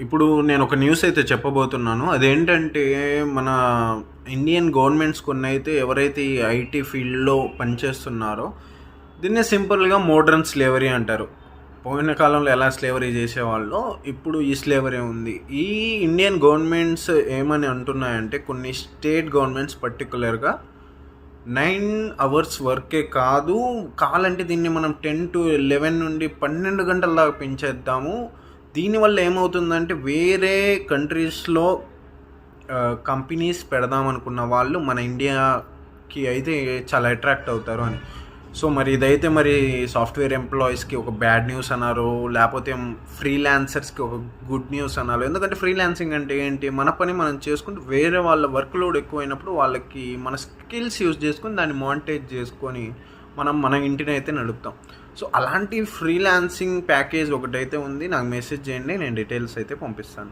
ఇప్పుడు నేను ఒక న్యూస్ అయితే చెప్పబోతున్నాను. అదేంటంటే మన ఇండియన్ గవర్నమెంట్స్ కొన్నైతే ఎవరైతే ఈ ఐటీ ఫీల్డ్‌లో పనిచేస్తున్నారో దీన్నే సింపుల్‌గా మోడ్రన్ స్లేవరీ అంటారు. పోయిన కాలంలో ఎలా స్లేవరీ చేసేవాళ్ళో ఇప్పుడు ఈ స్లేవరీ ఉంది. ఈ ఇండియన్ గవర్నమెంట్స్ ఏమని అంటున్నాయంటే కొన్ని స్టేట్ గవర్నమెంట్స్ పర్టిక్యులర్‌గా 9 అవర్స్ వర్కే కాదు, కావాలంటే దీన్ని మనం 10-11 నుండి 12 గంటల దాకా పెంచేద్దాము. దీనివల్ల ఏమవుతుందంటే వేరే కంట్రీస్‌లో కంపెనీస్ పెడదామనుకున్న వాళ్ళు మన ఇండియాకి అయితే చాలా అట్రాక్ట్ అవుతారు అని. సో మరి ఇదైతే మరి సాఫ్ట్‌వేర్ ఎంప్లాయీస్‌కి ఒక బ్యాడ్ న్యూస్ అనాలో, లేపోతే ఫ్రీలాన్సర్స్‌కి ఒక గుడ్ న్యూస్ అనాలో. ఎందుకంటే ఫ్రీలాన్సింగ్ అంటే ఏంటి? మన పని మనం చేసుకుంటూ వేరే వాళ్ళ వర్క్ లోడ్ ఎక్కువైనప్పుడు వాళ్ళకి మన స్కిల్స్ యూజ్ చేసుకొని దాన్ని మానిటైజ్ చేసుకొని మనం మన ఇంటిని అయితే నడుపుతాం. సో అలాంటి ఫ్రీలాన్సింగ్ ప్యాకేజ్ ఒకటైతే ఉంది. నాకు మెసేజ్ చేయండి, నేను డీటెయిల్స్ అయితే పంపిస్తాను.